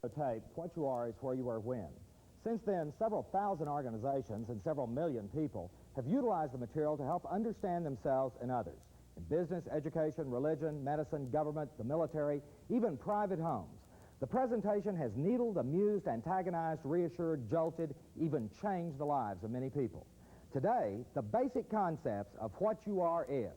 Tape, what you are is where you were when. Since then, several thousand organizations and several million people have utilized the material to help understand themselves and others in business, education, religion, medicine, government, the military, even private homes. The presentation has needled, amused, antagonized, reassured, jolted, even changed the lives of many people. Today, the basic concepts of what you are is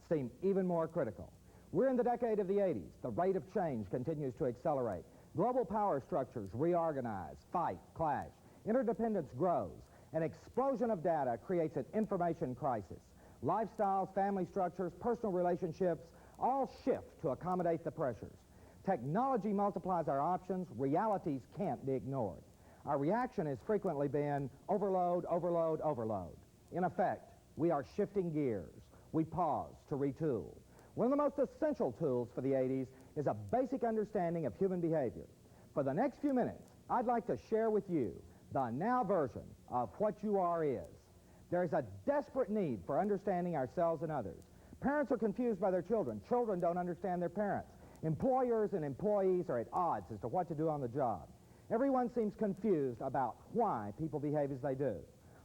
seem even more critical. We're in the decade of the 80s. The rate of change continues to accelerate. Global power structures reorganize, fight, clash. Interdependence grows. An explosion of data creates an information crisis. Lifestyles, family structures, personal relationships all shift to accommodate the pressures. Technology multiplies our options. Realities can't be ignored. Our reaction has frequently been overload, overload, overload. In effect, we are shifting gears. We pause to retool. One of the most essential tools for the 80s is a basic understanding of human behavior. For the next few minutes, I'd like to share with you the now version of what you are is. There is a desperate need for understanding ourselves and others. Parents are confused by their children. Children don't understand their parents. Employers and employees are at odds as to what to do on the job. Everyone seems confused about why people behave as they do.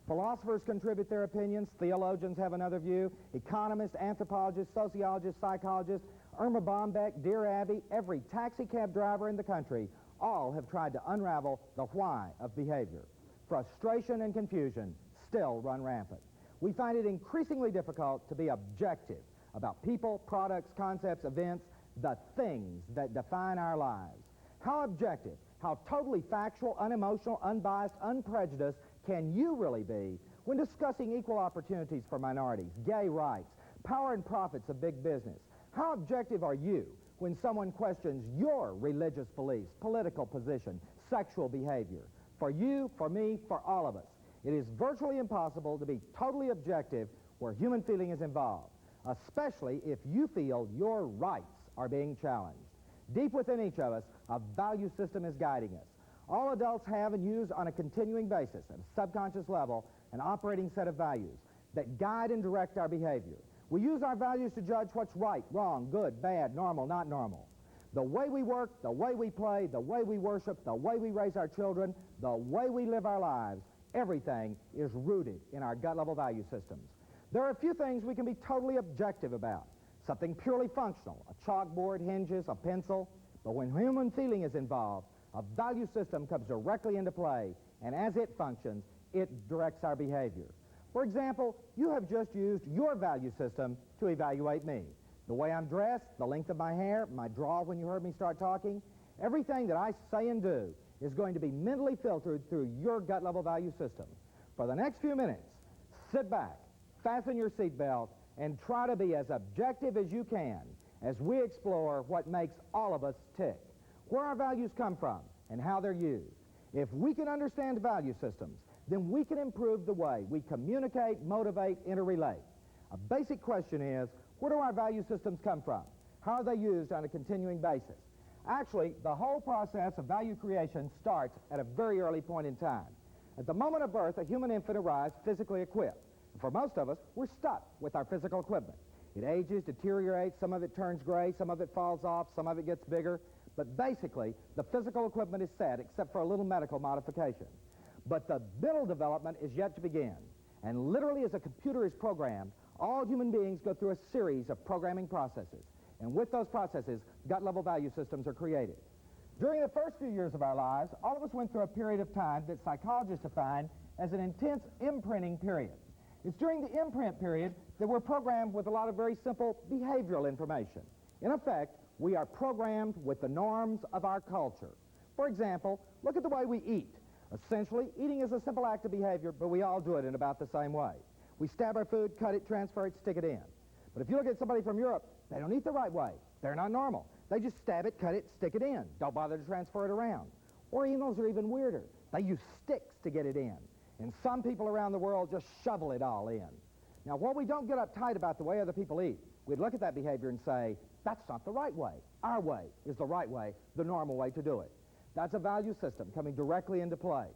Philosophers contribute their opinions. Theologians have another view. Economists, anthropologists, sociologists, psychologists, Irma Bombeck, Dear Abby, every taxi cab driver in the country, all have tried to unravel the why of behavior. Frustration and confusion still run rampant. We find it increasingly difficult to be objective about people, products, concepts, events, the things that define our lives. How objective, how totally factual, unemotional, unbiased, unprejudiced can you really be when discussing equal opportunities for minorities, gay rights, power and profits of big business? How objective are you when someone questions your religious beliefs, political position, sexual behavior? For you, for me, for all of us, it is virtually impossible to be totally objective where human feeling is involved, especially if you feel your rights are being challenged. Deep within each of us, a value system is guiding us. All adults have and use on a continuing basis, at a subconscious level, an operating set of values that guide and direct our behavior. We use our values to judge what's right, wrong, good, bad, normal, not normal. The way we work, the way we play, the way we worship, the way we raise our children, the way we live our lives, everything is rooted in our gut-level value systems. There are a few things we can be totally objective about. Something purely functional, a chalkboard, hinges, a pencil. But when human feeling is involved, a value system comes directly into play, and as it functions, it directs our behavior. For example, you have just used your value system to evaluate me. The way I'm dressed, the length of my hair, my drawl when you heard me start talking, everything that I say and do is going to be mentally filtered through your gut-level value system. For the next few minutes, sit back, fasten your seatbelt, and try to be as objective as you can as we explore what makes all of us tick, where our values come from, and how they're used. If we can understand value systems, then we can improve the way we communicate, motivate, interrelate. A basic question is, where do our value systems come from? How are they used on a continuing basis? Actually, the whole process of value creation starts at a very early point in time. At the moment of birth, a human infant arrives physically equipped. For most of us, we're stuck with our physical equipment. It ages, deteriorates, some of it turns gray, some of it falls off, some of it gets bigger. But basically, the physical equipment is set, except for a little medical modification. But the mental development is yet to begin. And literally, as a computer is programmed, all human beings go through a series of programming processes. And with those processes, gut-level value systems are created. During the first few years of our lives, all of us went through a period of time that psychologists define as an intense imprinting period. It's during the imprint period that we're programmed with a lot of very simple behavioral information. In effect, we are programmed with the norms of our culture. For example, look at the way we eat. Essentially, eating is a simple act of behavior, but we all do it in about the same way. We stab our food, cut it, transfer it, stick it in. But if you look at somebody from Europe, they don't eat the right way. They're not normal. They just stab it, cut it, stick it in. Don't bother to transfer it around. Orientals are even weirder. They use sticks to get it in. And some people around the world just shovel it all in. Now, while we don't get uptight about the way other people eat, we'd look at that behavior and say, that's not the right way. Our way is the right way, the normal way to do it. That's a value system coming directly into play.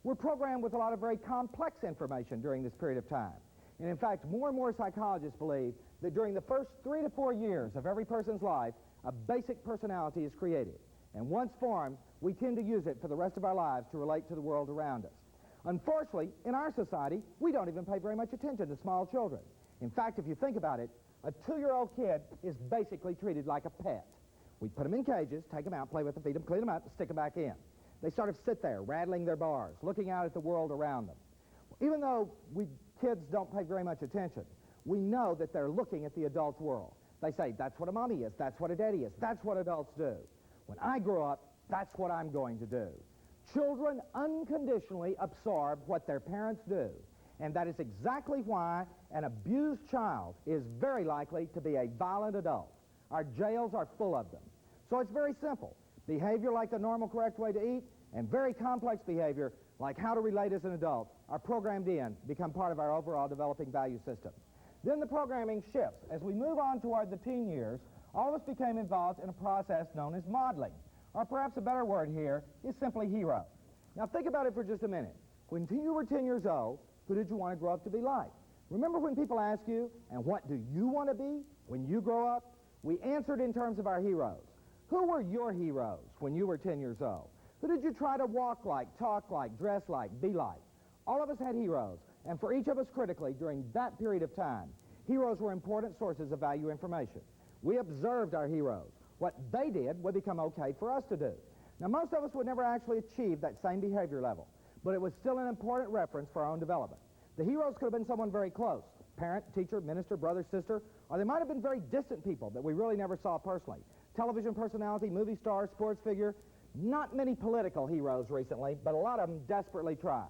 We're programmed with a lot of very complex information during this period of time. And in fact, more and more psychologists believe that during the first 3 to 4 years of every person's life, a basic personality is created. And once formed, we tend to use it for the rest of our lives to relate to the world around us. Unfortunately, in our society, we don't even pay very much attention to small children. In fact, if you think about it, a 2-year-old kid is basically treated like a pet. We put them in cages, take them out, play with them, feed them, clean them up, and stick them back in. They sort of sit there, rattling their bars, looking out at the world around them. Even though kids don't pay very much attention, we know that they're looking at the adult world. They say, that's what a mommy is, that's what a daddy is, that's what adults do. When I grow up, that's what I'm going to do. Children unconditionally absorb what their parents do, and that is exactly why an abused child is very likely to be a violent adult. Our jails are full of them. So it's very simple. Behavior like the normal, correct way to eat, and very complex behavior like how to relate as an adult are programmed in, become part of our overall developing value system. Then the programming shifts. As we move on toward the teen years, all of us became involved in a process known as modeling. Or perhaps a better word here is simply hero. Now think about it for just a minute. When you were 10 years old, who did you want to grow up to be like? Remember when people ask you, and what do you want to be when you grow up? We answered in terms of our heroes. Who were your heroes when you were 10 years old? Who did you try to walk like, talk like, dress like, be like? All of us had heroes, and for each of us critically during that period of time, heroes were important sources of value information. We observed our heroes. What they did would become okay for us to do. Now, most of us would never actually achieve that same behavior level, but it was still an important reference for our own development. The heroes could have been someone very close, parent, teacher, minister, brother, sister, or they might have been very distant people that we really never saw personally. Television personality, movie star, sports figure. Not many political heroes recently, but a lot of them desperately try.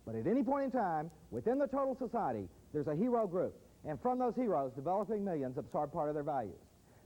But at any point in time, within the total society, there's a hero group, and from those heroes, developing millions absorb part of their values.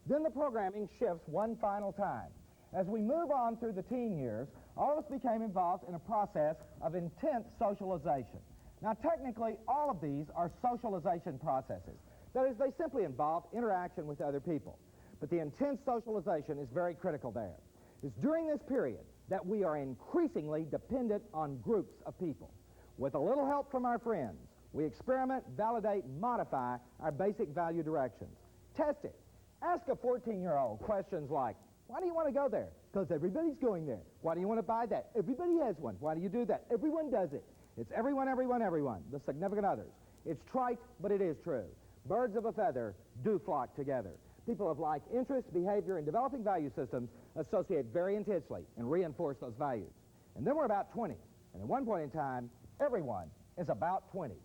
Then the programming shifts one final time. As we move on through the teen years, all of us became involved in a process of intense socialization. Now, technically, all of these are socialization processes. That is, they simply involve interaction with other people. But the intense socialization is very critical there. It's during this period that we are increasingly dependent on groups of people. With a little help from our friends, we experiment, validate, modify our basic value directions. Test it. Ask a 14-year-old questions like, why do you want to go there? Because everybody's going there. Why do you want to buy that? Everybody has one. Why do you do that? Everyone does it. It's everyone, everyone, everyone, the significant others. It's trite, but it is true. Birds of a feather do flock together. People of like interest, behavior, and developing value systems associate very intensely and reinforce those values. And then we're about 20. And at one point in time, everyone is about 20.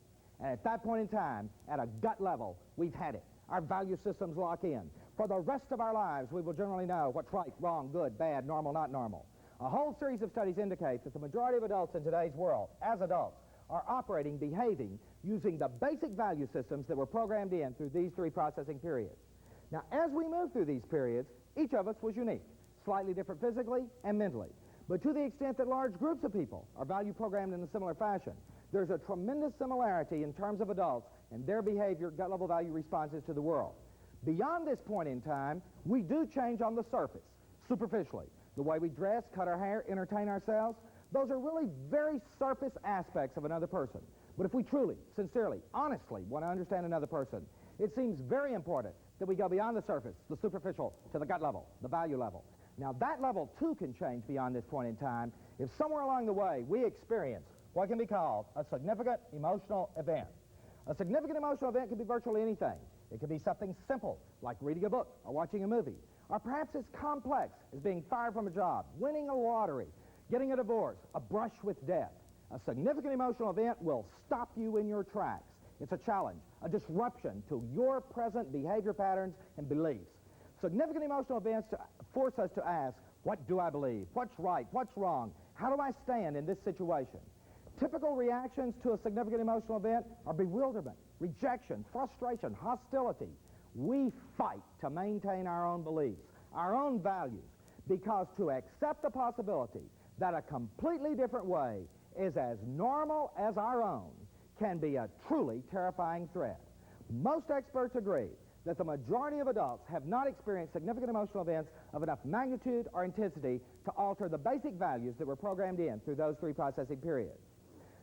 And at that point in time, at a gut level, we've had it. Our value systems lock in. For the rest of our lives, we will generally know what's right, wrong, good, bad, normal, not normal. A whole series of studies indicate that the majority of adults in today's world, as adults, are operating, behaving, using the basic value systems that were programmed in through these three processing periods. Now, as we move through these periods, each of us was unique, slightly different physically and mentally. But to the extent that large groups of people are value programmed in a similar fashion, there's a tremendous similarity in terms of adults and their behavior, gut-level value responses to the world. Beyond this point in time, we do change on the surface, superficially. The way we dress, cut our hair, entertain ourselves, those are really very surface aspects of another person. But if we truly, sincerely, honestly want to understand another person, it seems very important that we go beyond the surface, the superficial, to the gut level, the value level. Now, that level, too, can change beyond this point in time if somewhere along the way we experience what can be called a significant emotional event. A significant emotional event can be virtually anything. It can be something simple, like reading a book or watching a movie. Or perhaps as complex as being fired from a job, winning a lottery, getting a divorce, a brush with death. A significant emotional event will stop you in your tracks. It's a challenge, a disruption to your present behavior patterns and beliefs. Significant emotional events force us to ask, what do I believe? What's right? What's wrong? How do I stand in this situation? Typical reactions to a significant emotional event are bewilderment, rejection, frustration, hostility. We fight to maintain our own beliefs, our own values, because to accept the possibility that a completely different way is as normal as our own can be a truly terrifying threat. Most experts agree that the majority of adults have not experienced significant emotional events of enough magnitude or intensity to alter the basic values that were programmed in through those three processing periods.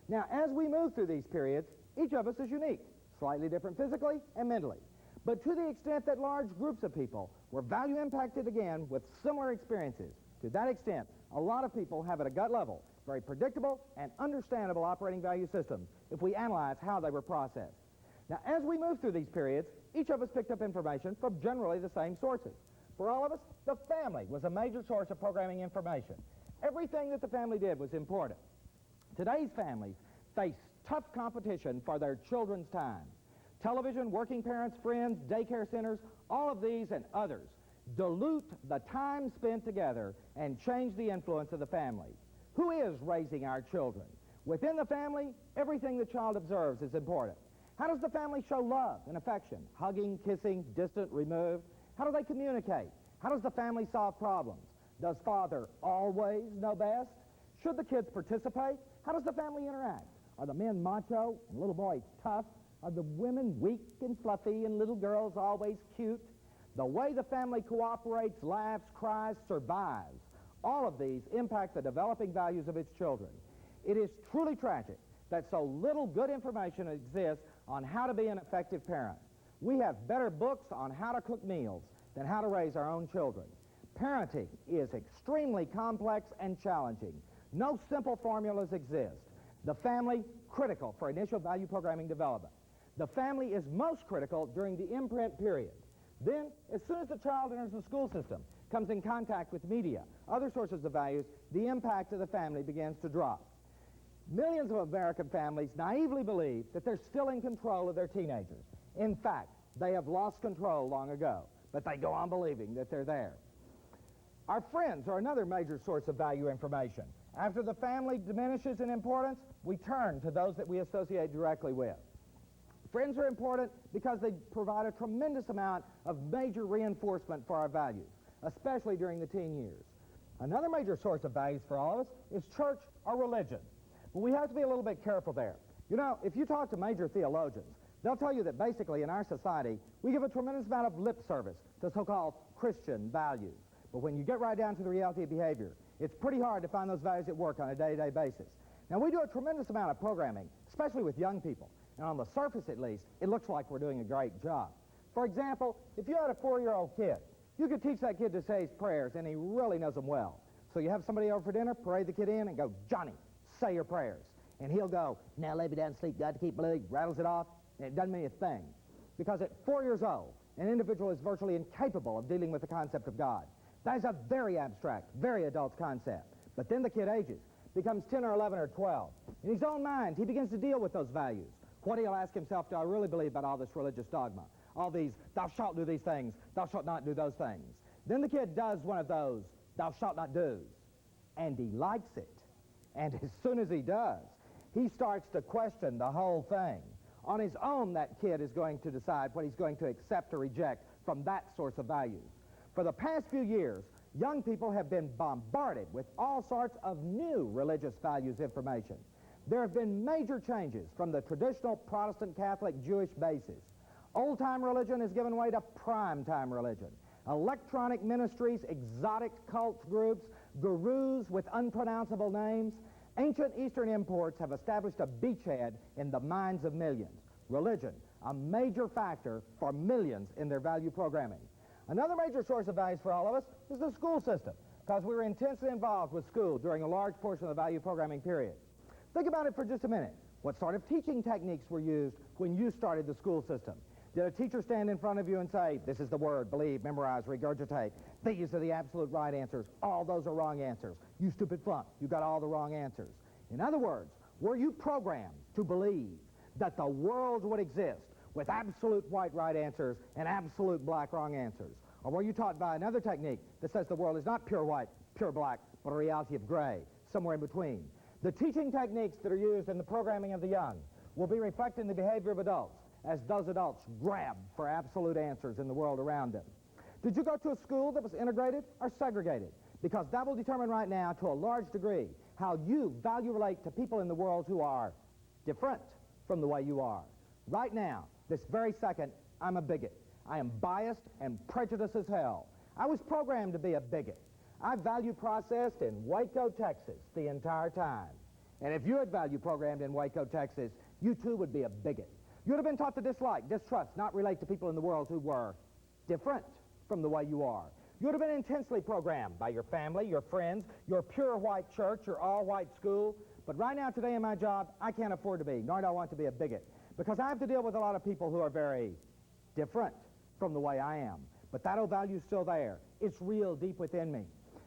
Now, as we move through these periods, each of us is unique, slightly different physically and mentally. But to the extent that large groups of people were value impacted again with similar experiences, To that extent, a lot of people have at a gut level very predictable and understandable operating value systems if we analyze how they were processed. Now, as we move through these periods, each of us picked up information from generally the same sources. For all of us, the family was a major source of programming information. Everything that the family did was important. Today's families face tough competition for their children's time. Television, working parents, friends, daycare centers, all of these and others dilute the time spent together and change the influence of the family. Who is raising our children? Within the family, everything the child observes is important. How does the family show love and affection? Hugging, kissing, distant, removed? How do they communicate? How does the family solve problems? Does father always know best? Should the kids participate? How does the family interact? Are the men macho and little boys tough? Are the women weak and fluffy and little girls always cute? The way the family cooperates, laughs, cries, survives, all of these impact the developing values of its children. It is truly tragic that so little good information exists on how to be an effective parent. We have better books on how to cook meals than how to raise our own children. Parenting is extremely complex and challenging. No simple formulas exist. The family, critical for initial value programming development. The family is most critical during the imprint period. Then, as soon as the child enters the school system, comes in contact with media, other sources of values, the impact of the family begins to drop. Millions of American families naively believe that they're still in control of their teenagers. In fact, they have lost control long ago, but they go on believing that they're there. Our friends are another major source of value information. After the family diminishes in importance, we turn to those that we associate directly with. Friends are important because they provide a tremendous amount of major reinforcement for our values, especially during the teen years. Another major source of values for all of us is church or religion. But we have to be a little bit careful there. You know, if you talk to major theologians, they'll tell you that basically in our society, we give a tremendous amount of lip service to so-called Christian values. But when you get right down to the reality of behavior, it's pretty hard to find those values at work on a day-to-day basis. Now, we do a tremendous amount of programming, especially with young people. And on the surface, at least, it looks like we're doing a great job. For example, if you had a 4-year-old kid, you could teach that kid to say his prayers, and he really knows them well. So you have somebody over for dinner, parade the kid in, and go, "Johnny, say your prayers." And he'll go, "Now lay me down to sleep, got to keep believing," rattles it off, and it doesn't mean a thing. Because at 4 years old, an individual is virtually incapable of dealing with the concept of God. That is a very abstract, very adult concept. But then the kid ages, becomes 10 or 11 or 12. In his own mind, he begins to deal with those values. What he'll ask himself, do I really believe about all this religious dogma? All these, thou shalt do these things, thou shalt not do those things. Then the kid does one of those, thou shalt not do's, and he likes it. And as soon as he does, he starts to question the whole thing. On his own, that kid is going to decide what he's going to accept or reject from that source of values. For the past few years, young people have been bombarded with all sorts of new religious values information. There have been major changes from the traditional Protestant, Catholic, Jewish basis. Old-time religion has given way to prime-time religion. Electronic ministries, exotic cult groups, gurus with unpronounceable names. Ancient Eastern imports have established a beachhead in the minds of millions. Religion, a major factor for millions in their value programming. Another major source of values for all of us is the school system, because we were intensely involved with school during a large portion of the value programming period. Think about it for just a minute. What sort of teaching techniques were used when you started the school system? Did a teacher stand in front of you and say, this is the word, believe, memorize, regurgitate. These are the absolute right answers. All those are wrong answers. You stupid flunk, you got all the wrong answers. In other words, were you programmed to believe that the world would exist with absolute white right answers and absolute black wrong answers? Or were you taught by another technique that says the world is not pure white, pure black, but a reality of gray, somewhere in between? The teaching techniques that are used in the programming of the young will be reflected in the behavior of adults as those adults grab for absolute answers in the world around them. Did you go to a school that was integrated or segregated? Because that will determine right now, to a large degree, how you value relate to people in the world who are different from the way you are. Right now, this very second, I'm a bigot. I am biased and prejudiced as hell. I was programmed to be a bigot. I value processed in Waco, Texas, the entire time. And if you had value programmed in Waco, Texas, you too would be a bigot. You would have been taught to dislike, distrust, not relate to people in the world who were different from the way you are. You would have been intensely programmed by your family, your friends, your pure white church, your all-white school. But right now, today in my job, I can't afford to be, nor do I want to be a bigot, because I have to deal with a lot of people who are very different from the way I am. But that old value's still there. It's real deep within me.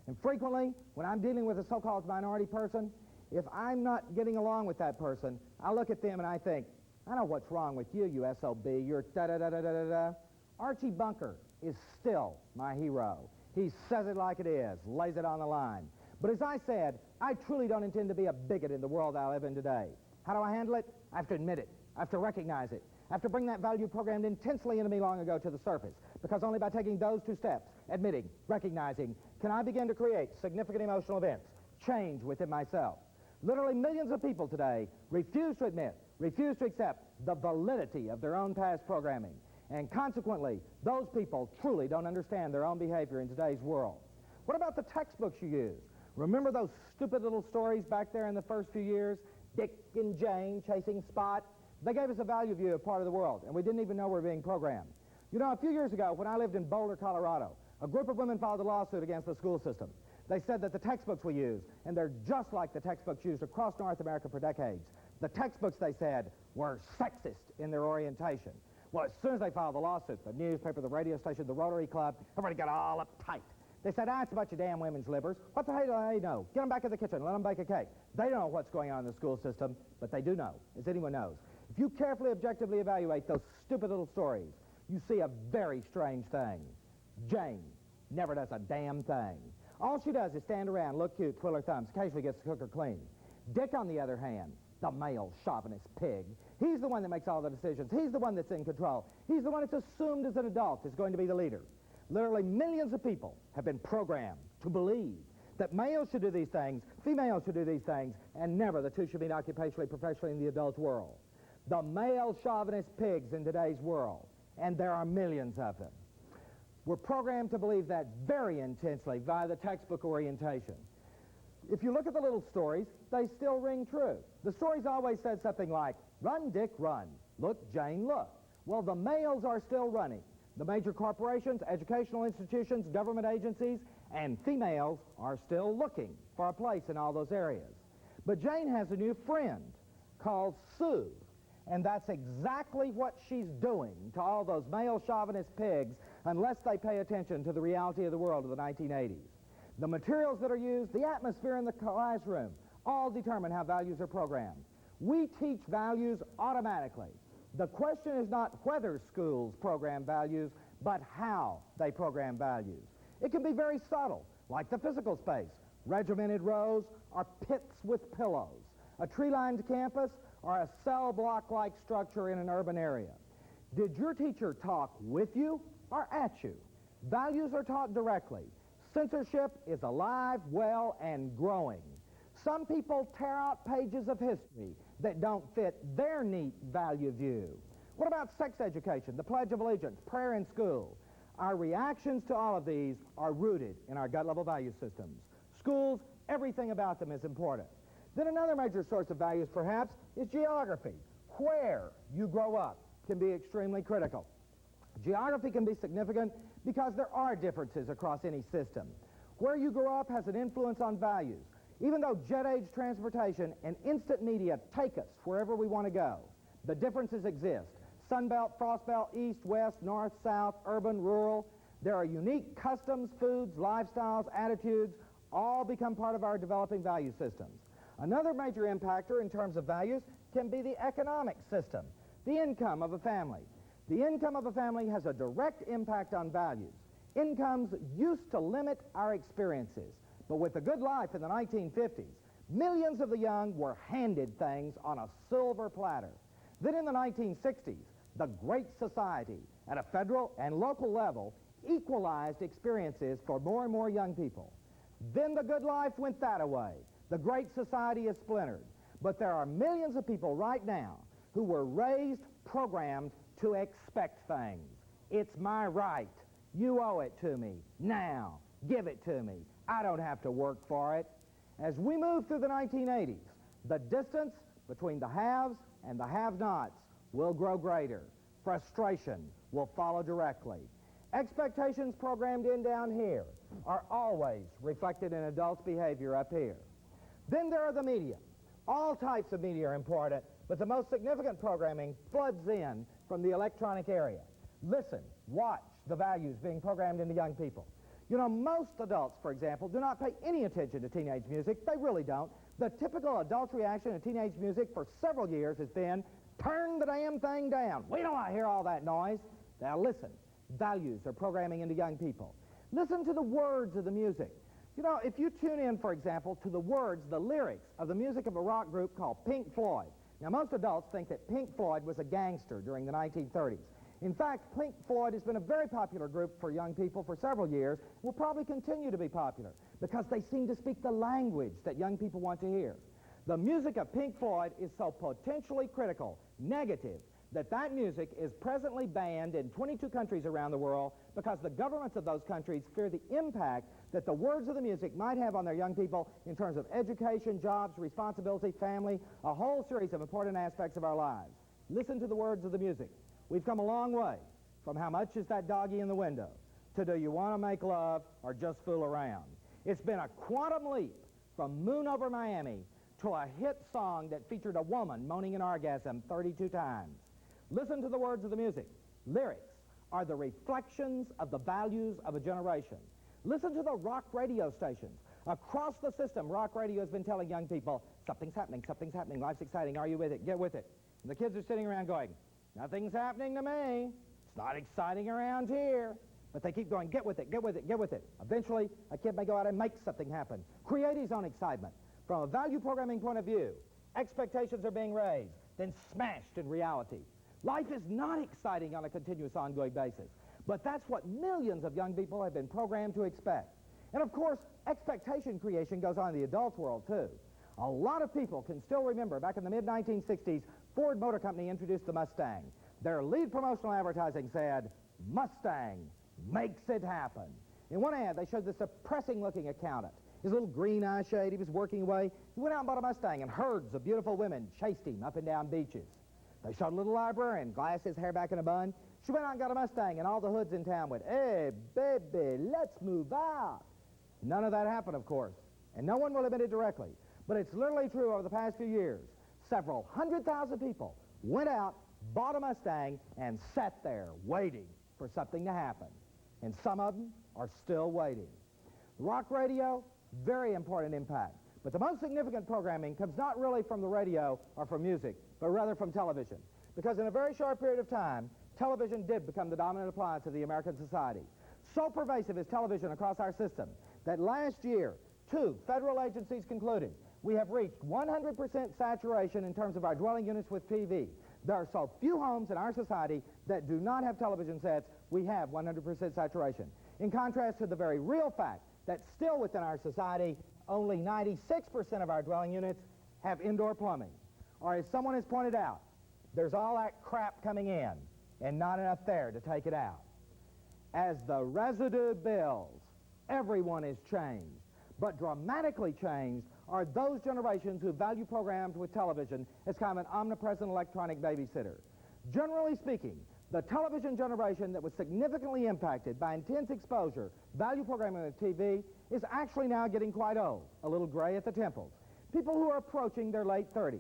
And frequently, when I'm dealing with a so-called minority person, if I'm not getting along with that person, I look at them and I think, I know what's wrong with you, you SOB, you're da-da-da-da-da-da. Archie Bunker is still my hero. He says it like it is, lays it on the line. But as I said, I truly don't intend to be a bigot in the world I live in today. How do I handle it? I have to admit it. I have to recognize it. I have to bring that value programmed intensely into me long ago to the surface, because only by taking those two steps, admitting, recognizing, can I begin to create significant emotional events, change within myself. Literally millions of people today refuse to admit, refuse to accept the validity of their own past programming. And consequently, those people truly don't understand their own behavior in today's world. What about the textbooks you use? Remember those stupid little stories back there in the first few years? Dick and Jane chasing Spot? They gave us a value view of part of the world, and we didn't even know we were being programmed. You know, a few years ago, when I lived in Boulder, Colorado, a group of women filed a lawsuit against the school system. They said that the textbooks we use, and they're just like the textbooks used across North America for decades, the textbooks, they said, were sexist in their orientation. Well, as soon as they filed the lawsuit, the newspaper, the radio station, the Rotary Club, everybody got all uptight. They said, it's a bunch of damn women's livers. What the hell do they know? Get them back in the kitchen, let them bake a cake. They don't know what's going on in the school system, but they do know, as anyone knows. If you carefully, objectively evaluate those stupid little stories, you see a very strange thing. Jane never does a damn thing. All she does is stand around, look cute, twiddle her thumbs, occasionally gets the cooker clean. Dick, on the other hand, the male chauvinist pig, he's the one that makes all the decisions. He's the one that's in control. He's the one that's assumed as an adult is going to be the leader. Literally millions of people have been programmed to believe that males should do these things, females should do these things, and never the two should meet occupationally, professionally in the adult world. The male chauvinist pigs in today's world, and there are millions of them. We're programmed to believe that very intensely via the textbook orientation. If you look at the little stories, they still ring true. The stories always said something like, run, Dick, run. Look, Jane, look. Well, the males are still running. The major corporations, educational institutions, government agencies, and females are still looking for a place in all those areas. But Jane has a new friend called Sue, and that's exactly what she's doing to all those male chauvinist pigs unless they pay attention to the reality of the world of the 1980s. The materials that are used, the atmosphere in the classroom, all determine how values are programmed. We teach values automatically. The question is not whether schools program values, but how they program values. It can be very subtle, like the physical space, regimented rows or pits with pillows, a tree-lined campus or a cell block-like structure in an urban area. Did your teacher talk with you or at you? Values are taught directly. Censorship is alive, well, and growing. Some people tear out pages of history that don't fit their neat value view. What about sex education, the Pledge of Allegiance, prayer in school? Our reactions to all of these are rooted in our gut-level value systems. Schools, everything about them is important. Then another major source of values, perhaps, is geography. Where you grow up can be extremely critical. Geography can be significant because there are differences across any system. Where you grow up has an influence on values. Even though jet-age transportation and instant media take us wherever we want to go, the differences exist. Sunbelt, Frostbelt, east, west, north, south, urban, rural. There are unique customs, foods, lifestyles, attitudes, all become part of our developing value systems. Another major impactor in terms of values can be the economic system, the income of a family. The income of a family has a direct impact on values. Incomes used to limit our experiences, but with the good life in the 1950s, millions of the young were handed things on a silver platter. Then in the 1960s, the Great Society at a federal and local level equalized experiences for more and more young people. Then the good life went that away. The Great Society is splintered. But there are millions of people right now who were raised, programmed to expect things. It's my right. You owe it to me. Now, give it to me. I don't have to work for it. As we move through the 1980s, the distance between the haves and the have-nots will grow greater. Frustration will follow directly. Expectations programmed in down here are always reflected in adults' behavior up here. Then there are the media. All types of media are important, but the most significant programming floods in from the electronic area. Listen, watch the values being programmed into young people. You know, most adults, for example, do not pay any attention to teenage music. They really don't. The typical adult reaction to teenage music for several years has been, turn the damn thing down. We don't want to hear all that noise. Now listen, values are programming into young people. Listen to the words of the music. You know, if you tune in, for example, to the words, the lyrics of the music of a rock group called Pink Floyd. Now, most adults think that Pink Floyd was a gangster during the 1930s. In fact, Pink Floyd has been a very popular group for young people for several years, will probably continue to be popular, because they seem to speak the language that young people want to hear. The music of Pink Floyd is so potentially critical, negative, that music is presently banned in 22 countries around the world because the governments of those countries fear the impact that the words of the music might have on their young people in terms of education, jobs, responsibility, family, a whole series of important aspects of our lives. Listen to the words of the music. We've come a long way from how much is that doggy in the window to do you want to make love or just fool around. It's been a quantum leap from Moon Over Miami to a hit song that featured a woman moaning an orgasm 32 times. Listen to the words of the music. Lyrics are the reflections of the values of a generation. Listen to the rock radio stations. Across the system, rock radio has been telling young people, something's happening, life's exciting, are you with it? Get with it. And the kids are sitting around going, nothing's happening to me. It's not exciting around here. But they keep going, get with it, get with it, get with it. Eventually, a kid may go out and make something happen. Create his own excitement. From a value programming point of view, expectations are being raised, then smashed in reality. Life is not exciting on a continuous, ongoing basis. But that's what millions of young people have been programmed to expect. And of course, expectation creation goes on in the adult world, too. A lot of people can still remember back in the mid-1960s, Ford Motor Company introduced the Mustang. Their lead promotional advertising said, Mustang makes it happen. In one ad, they showed this depressing-looking accountant. His little green eye shade, he was working away. He went out and bought a Mustang, and herds of beautiful women chased him up and down beaches. They showed a little librarian, glasses, hair back in a bun. She went out and got a Mustang, and all the hoods in town went, hey, baby, let's move out. None of that happened, of course, and no one will admit it directly. But it's literally true over the past few years. Several 100,000 people went out, bought a Mustang, and sat there waiting for something to happen. And some of them are still waiting. Rock radio, very important impact. But the most significant programming comes not really from the radio or from music, but rather from television. Because in a very short period of time, television did become the dominant appliance of the American society. So pervasive is television across our system that last year, 2 federal agencies concluded we have reached 100% saturation in terms of our dwelling units with TV. There are so few homes in our society that do not have television sets, we have 100% saturation. In contrast to the very real fact that still within our society, only 96% of our dwelling units have indoor plumbing. Or as someone has pointed out, there's all that crap coming in and not enough there to take it out. As the residue builds, everyone is changed. But dramatically changed are those generations who value programs with television as kind of an omnipresent electronic babysitter. Generally speaking, the television generation that was significantly impacted by intense exposure, value programming with TV, is actually now getting quite old, a little gray at the temples. People who are approaching their late 30s.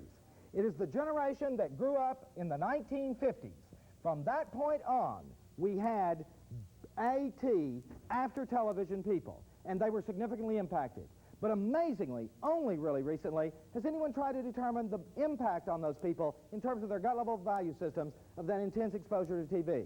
It is the generation that grew up in the 1950s. From that point on, we had AT, after television people, and they were significantly impacted. But amazingly, only really recently, has anyone tried to determine the impact on those people in terms of their gut-level value systems of that intense exposure to TV.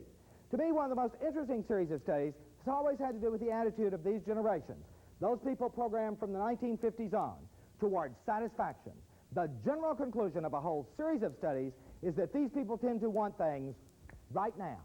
To me, one of the most interesting series of studies has always had to do with the attitude of these generations, those people programmed from the 1950s on, towards satisfaction. The general conclusion of a whole series of studies is that these people tend to want things right now.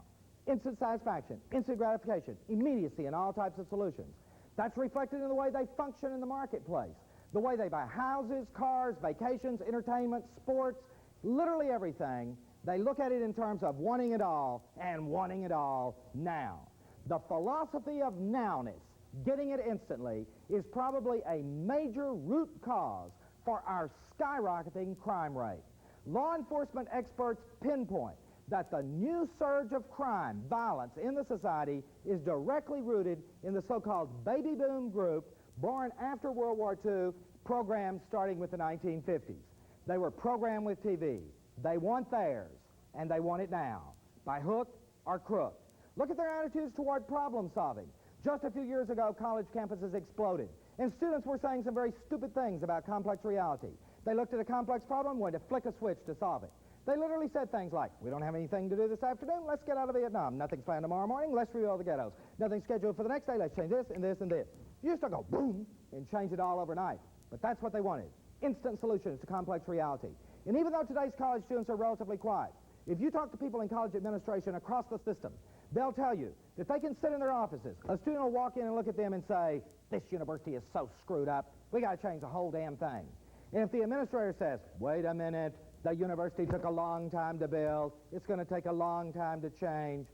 Instant satisfaction, instant gratification, immediacy in all types of solutions. That's reflected in the way they function in the marketplace, the way they buy houses, cars, vacations, entertainment, sports, literally everything. They look at it in terms of wanting it all and wanting it all now. The philosophy of nowness, getting it instantly, is probably a major root cause for our skyrocketing crime rate. Law enforcement experts pinpoint that the new surge of crime, violence in the society is directly rooted in the so-called baby boom group born after World War II, programmed starting with the 1950s. They were programmed with TV. They want theirs, and they want it now, by hook or crook. Look at their attitudes toward problem solving. Just a few years ago, college campuses exploded, and students were saying some very stupid things about complex reality. They looked at a complex problem, wanted to flick a switch to solve it. They literally said things like, we don't have anything to do this afternoon, let's get out of Vietnam. Nothing's planned tomorrow morning, let's rebuild the ghettos. Nothing's scheduled for the next day, let's change this and this and this. You just don't go boom and change it all overnight. But that's what they wanted, instant solutions to complex reality. And even though today's college students are relatively quiet, if you talk to people in college administration across the system, they'll tell you that they can sit in their offices. A student will walk in and look at them and say, this university is so screwed up, we got to change the whole damn thing. And if the administrator says, wait a minute, the university took a long time to build, it's going to take a long time to change,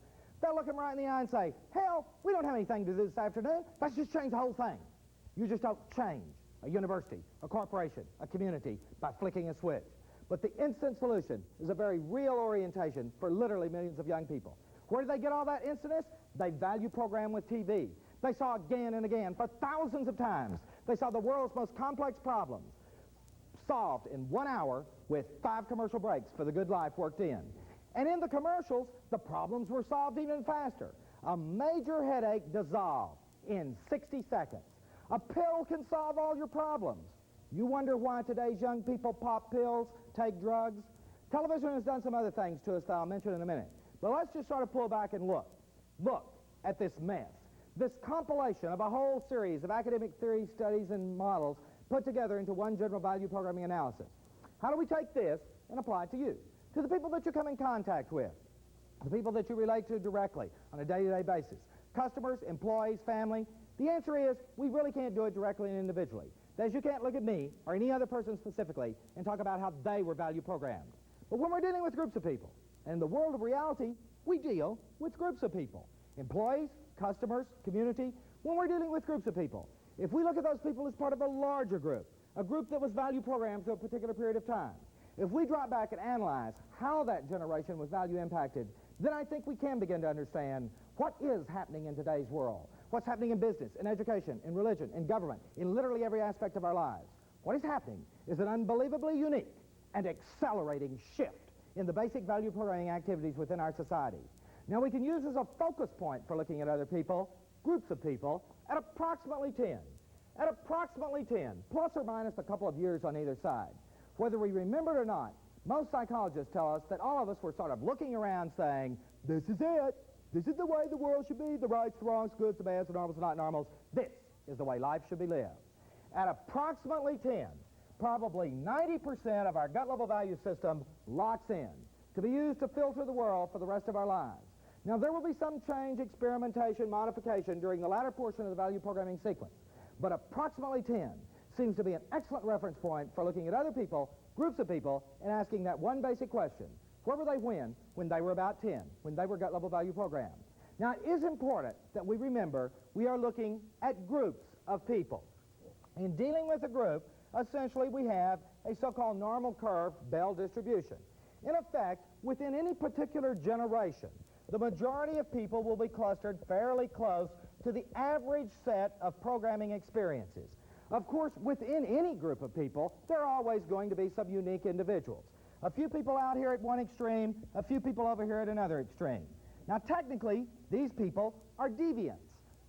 they'll look them right in the eye and say, hell, we don't have anything to do this afternoon, let's just change the whole thing. You just don't change a university, a corporation, a community by flicking a switch. But the instant solution is a very real orientation for literally millions of young people. Where did they get all that instantness? They value program with TV. They saw again and again, for thousands of times, they saw the world's most complex problems solved in 1 hour with 5 commercial breaks for the good life worked in. And in the commercials, the problems were solved even faster. A major headache dissolved in 60 seconds. A pill can solve all your problems. You wonder why today's young people pop pills, take drugs? Television has done some other things to us that I'll mention in a minute. But let's just sort of pull back and look. Look at this mess. This compilation of a whole series of academic theory, studies, and models put together into one general value programming analysis. How do we take this and apply it to you? To the people that you come in contact with, the people that you relate to directly on a day-to-day basis, customers, employees, family. The answer is we really can't do it directly and individually. That is, you can't look at me or any other person specifically and talk about how they were value programmed. But when we're dealing with groups of people, and in the world of reality, we deal with groups of people. Employees, customers, community. When we're dealing with groups of people, if we look at those people as part of a larger group, a group that was value programmed to a particular period of time, if we drop back and analyze how that generation was value impacted, then I think we can begin to understand what is happening in today's world. What's happening in business, in education, in religion, in government, in literally every aspect of our lives. What is happening is an unbelievably unique and accelerating shift in the basic value programming activities within our society. Now we can use as a focus point for looking at other people, groups of people, at approximately 10. At approximately 10, plus or minus a couple of years on either side. Whether we remember it or not, most psychologists tell us that all of us were sort of looking around saying, this is it. This is the way the world should be. The rights, the wrongs, goods, the bads, the normals, the not normals. This is the way life should be lived. At approximately 10, probably 90% of our gut-level value system locks in to be used to filter the world for the rest of our lives. Now, there will be some change, experimentation, modification during the latter portion of the value programming sequence, but approximately 10 seems to be an excellent reference point for looking at other people, groups of people, and asking that one basic question. Where were they when they were about 10, when they were gut-level value programmed? Now, it is important that we remember we are looking at groups of people. In dealing with a group, essentially we have a so-called normal curve Bell distribution. In effect, within any particular generation, the majority of people will be clustered fairly close to the average set of programming experiences. Of course, within any group of people, there are always going to be some unique individuals. A few people out here at one extreme, a few people over here at another extreme. Now, technically, these people are deviants,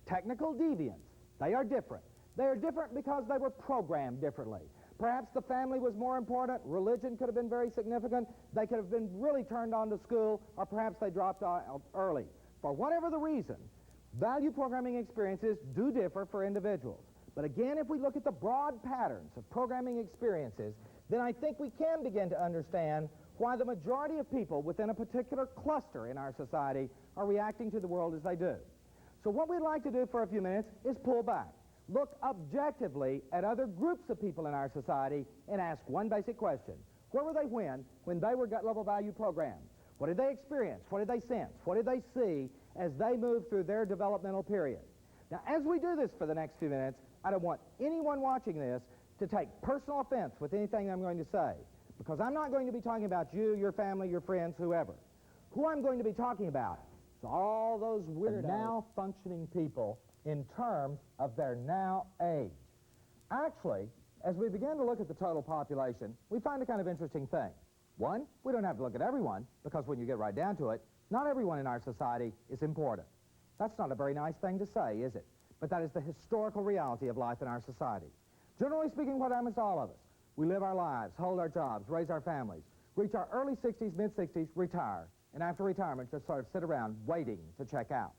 technical deviants. They are different. They are different because they were programmed differently. Perhaps the family was more important, religion could have been very significant, they could have been really turned on to school, or perhaps they dropped out early. For whatever the reason, value programming experiences do differ for individuals. But again, if we look at the broad patterns of programming experiences, then I think we can begin to understand why the majority of people within a particular cluster in our society are reacting to the world as they do. So what we'd like to do for a few minutes is pull back. Look objectively at other groups of people in our society and ask one basic question. Where were they when they were gut-level value programmed? What did they experience? What did they sense? What did they see as they moved through their developmental period? Now, as we do this for the next few minutes, I don't want anyone watching this to take personal offense with anything I'm going to say, because I'm not going to be talking about you, your family, your friends, whoever. Who I'm going to be talking about is all those weird now functioning people in terms of their now age. Actually, as we begin to look at the total population, we find a kind of interesting thing. One, we don't have to look at everyone, because when you get right down to it, not everyone in our society is important. That's not a very nice thing to say, is it? But that is the historical reality of life in our society. Generally speaking, what happens to all of us? We live our lives, hold our jobs, raise our families, reach our early 60s, mid-60s, retire, and after retirement just sort of sit around waiting to check out.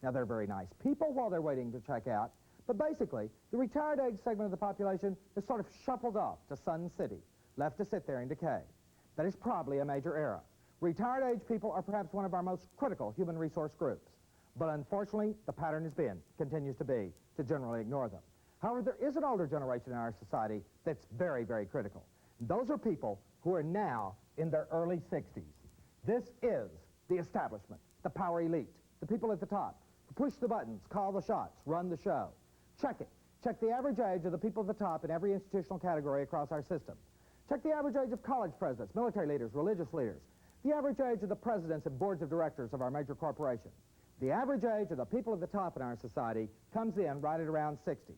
Now, they're very nice people while they're waiting to check out, but basically, the retired age segment of the population is sort of shuffled off to Sun City, left to sit there in decay. That is probably a major error. Retired age people are perhaps one of our most critical human resource groups. But unfortunately, the pattern has been, continues to be, to generally ignore them. However, there is an older generation in our society that's very, very critical. Those are people who are now in their early 60s. This is the establishment, the power elite, the people at the top, who push the buttons, call the shots, run the show. Check it. Check the average age of the people at the top in every institutional category across our system. Check the average age of college presidents, military leaders, religious leaders. The average age of the presidents and boards of directors of our major corporations. The average age of the people at the top in our society comes in right at around 60.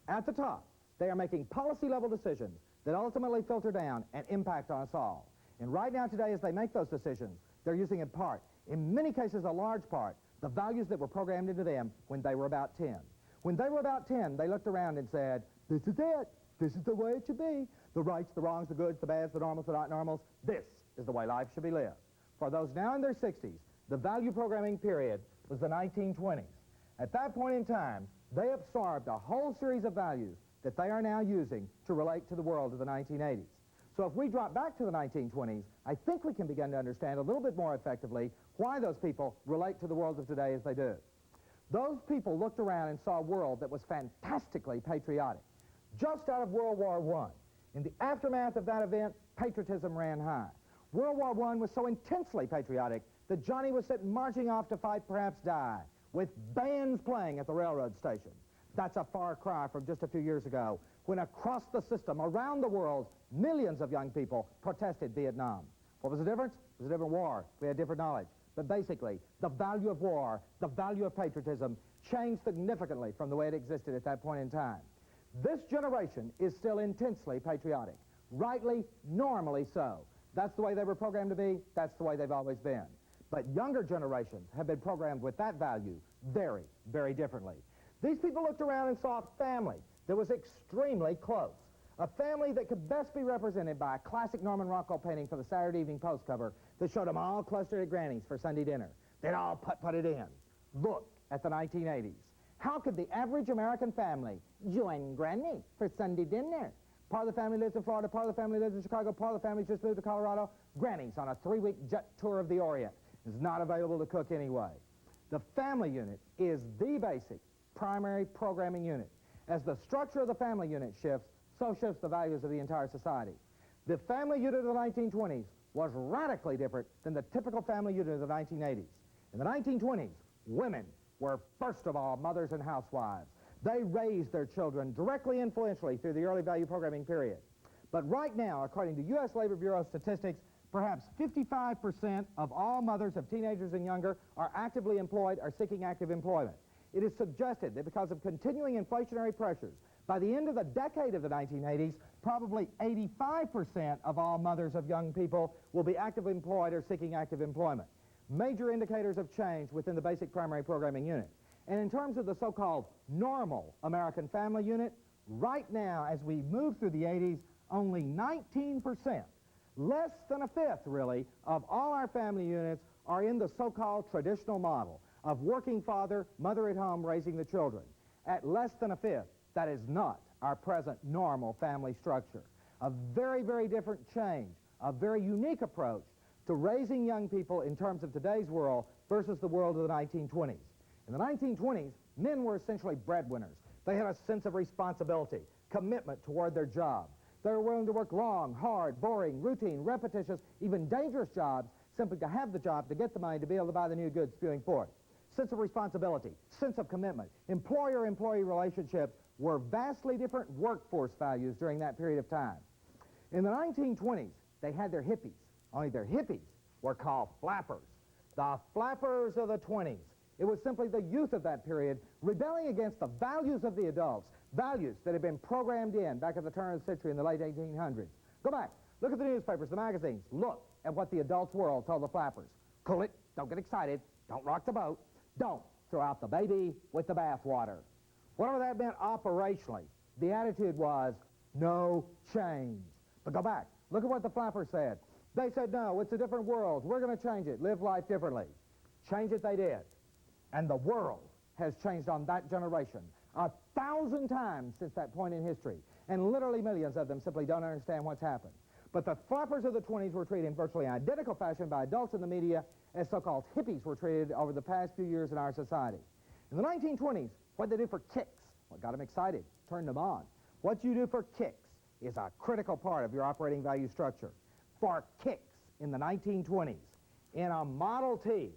At the top, they are making policy-level decisions that ultimately filter down and impact on us all. And right now today, as they make those decisions, they're using in part, in many cases a large part, the values that were programmed into them when they were about 10. When they were about 10, they looked around and said, this is it. This is the way it should be. The rights, the wrongs, the goods, the bads, the normals, the not normals. This is the way life should be lived. For those now in their 60s, the value programming period was the 1920s. At that point in time, they absorbed a whole series of values that they are now using to relate to the world of the 1980s. So if we drop back to the 1920s, I think we can begin to understand a little bit more effectively why those people relate to the world of today as they do. Those people looked around and saw a world that was fantastically patriotic. Just out of World War I. In the aftermath of that event, patriotism ran high. World War I was so intensely patriotic that Johnny was sitting marching off to fight, perhaps die, with bands playing at the railroad station. That's a far cry from just a few years ago, when across the system, around the world, millions of young people protested Vietnam. What was the difference? It was a different war. We had different knowledge. But basically, the value of war, the value of patriotism, changed significantly from the way it existed at that point in time. This generation is still intensely patriotic. Rightly, normally so. That's the way they were programmed to be. That's the way they've always been. But younger generations have been programmed with that value very, very differently. These people looked around and saw a family that was extremely close. A family that could best be represented by a classic Norman Rockwell painting for the Saturday Evening Post cover that showed them all clustered at Granny's for Sunday dinner. They'd all put-putted in. Look at the 1980s. How could the average American family join Granny for Sunday dinner? Part of the family lives in Florida, part of the family lives in Chicago, part of the family just moved to Colorado. Granny's on a 3-week jet tour of the Orient. Is not available to cook anyway. The family unit is the basic primary programming unit. As the structure of the family unit shifts, so shifts the values of the entire society. The family unit of the 1920s was radically different than the typical family unit of the 1980s. In the 1920s, women were first of all mothers and housewives. They raised their children directly influentially through the early value programming period. But right now, according to U.S. Labor Bureau statistics, perhaps 55% of all mothers of teenagers and younger are actively employed or seeking active employment. It is suggested that because of continuing inflationary pressures, by the end of the decade of the 1980s, probably 85% of all mothers of young people will be actively employed or seeking active employment. Major indicators of change within the basic primary programming unit. And in terms of the so-called normal American family unit, right now, as we move through the 80s, only 19%, less than a fifth, really, of all our family units are in the so-called traditional model of working father, mother at home raising the children. At less than a fifth, that is not our present normal family structure. A very, very different change, a very unique approach to raising young people in terms of today's world versus the world of the 1920s. In the 1920s, men were essentially breadwinners. They had a sense of responsibility, commitment toward their job. They were willing to work long, hard, boring, routine, repetitious, even dangerous jobs simply to have the job, to get the money, to be able to buy the new goods spewing forth. Sense of responsibility, sense of commitment. Employer-employee relationships were vastly different workforce values during that period of time. In the 1920s, they had their hippies, only their hippies were called flappers. The flappers of the 20s. It was simply the youth of that period rebelling against the values of the adults, values that had been programmed in back at the turn of the century in the late 1800s. Go back, look at the newspapers, the magazines, look at what the adults world told the flappers. Cool it, don't get excited, don't rock the boat, don't throw out the baby with the bathwater. Whatever that meant operationally, the attitude was no change. But go back, look at what the flappers said. They said, no, it's a different world, we're going to change it, live life differently. Change it they did. And the world has changed on that generation 1,000 times since that point in history. And literally millions of them simply don't understand what's happened. But the flappers of the 20s were treated in virtually identical fashion by adults in the media as so-called hippies were treated over the past few years in our society. In the 1920s, what they do for kicks, what got them excited, turned them on. What you do for kicks is a critical part of your operating value structure. For kicks in the 1920s, in a Model T,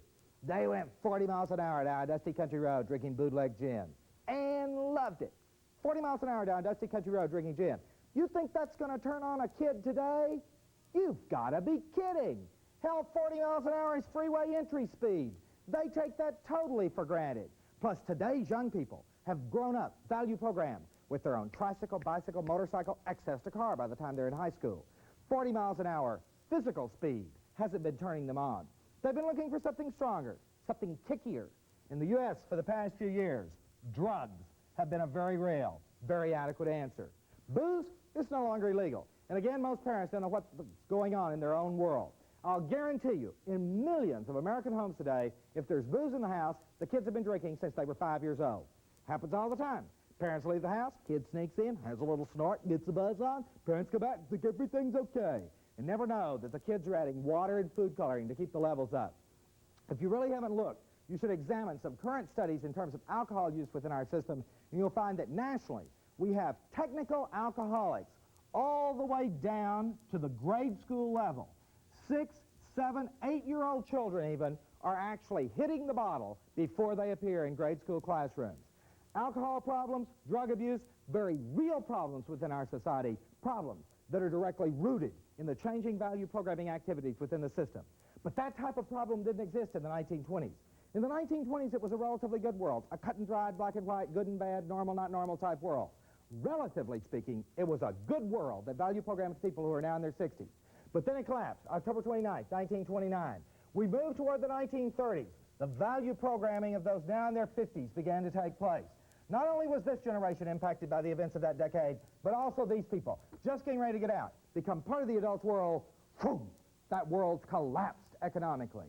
they went 40 miles an hour down a dusty country road drinking bootleg gin and loved it. 40 miles an hour down a dusty country road drinking gin. You think that's going to turn on a kid today? You've got to be kidding. Hell, 40 miles an hour is freeway entry speed. They take that totally for granted. Plus, today's young people have grown up, value programmed, with their own tricycle, bicycle, motorcycle, access to car by the time they're in high school. 40 miles an hour, physical speed, hasn't been turning them on. They've been looking for something stronger, something kickier. In the U.S., for the past few years, drugs have been a very real, very adequate answer. Booze is no longer illegal. And again, most parents don't know what's going on in their own world. I'll guarantee you, in millions of American homes today, if there's booze in the house, the kids have been drinking since they were 5 years old. Happens all the time. Parents leave the house, kid sneaks in, has a little snort, gets the buzz on, parents come back, think everything's okay, and never know that the kids are adding water and food coloring to keep the levels up. If you really haven't looked, you should examine some current studies in terms of alcohol use within our system, and you'll find that nationally, we have technical alcoholics all the way down to the grade school level. 6, 7, 8-year-old children even are actually hitting the bottle before they appear in grade school classrooms. Alcohol problems, drug abuse, very real problems within our society, problems that are directly rooted in the changing value programming activities within the system. But that type of problem didn't exist in the 1920s. In the 1920s, it was a relatively good world, a cut and dried, black and white, good and bad, normal, not normal type world. Relatively speaking, it was a good world that value programmed people who are now in their 60s. But then it collapsed, October 29th, 1929. We moved toward the 1930s. The value programming of those now in their 50s began to take place. Not only was this generation impacted by the events of that decade, but also these people, just getting ready to get out, become part of the adult world. Whew, that world collapsed economically.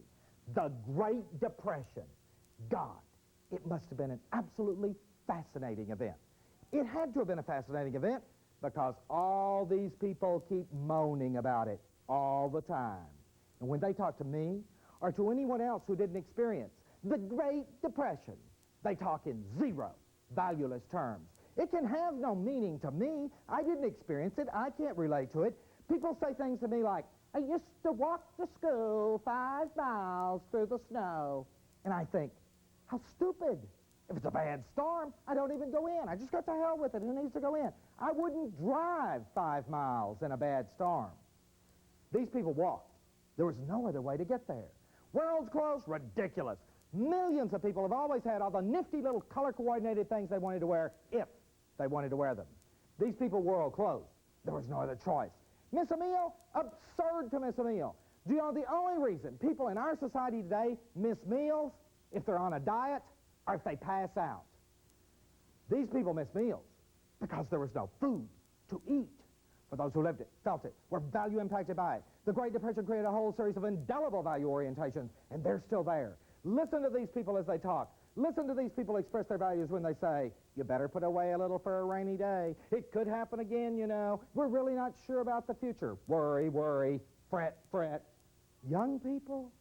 The Great Depression. God, it must have been an absolutely fascinating event. It had to have been a fascinating event because all these people keep moaning about it all the time. And when they talk to me or to anyone else who didn't experience the Great Depression, they talk in zero, valueless terms. It can have no meaning to me. I didn't experience it. I can't relate to it. People say things to me like, I used to walk to school 5 miles through the snow. And I think, how stupid. If it's a bad storm, I don't even go in. I just got to hell with it. Who needs to go in? I wouldn't drive 5 miles in a bad storm. These people walked. There was no other way to get there. World's clothes, ridiculous. Millions of people have always had all the nifty little color-coordinated things they wanted to wear if they wanted to wear them. These people wore clothes. There was no other choice. Miss a meal? Absurd to miss a meal. Do you know the only reason people in our society today miss meals? If they're on a diet or if they pass out. These people miss meals because there was no food to eat. For those who lived it, felt it, were value impacted by it. The Great Depression created a whole series of indelible value orientations, and they're still there. Listen to these people as they talk. Listen to these people express their values when they say, you better put away a little for a rainy day. It could happen again, you know. We're really not sure about the future. Worry, worry, fret, fret. Young people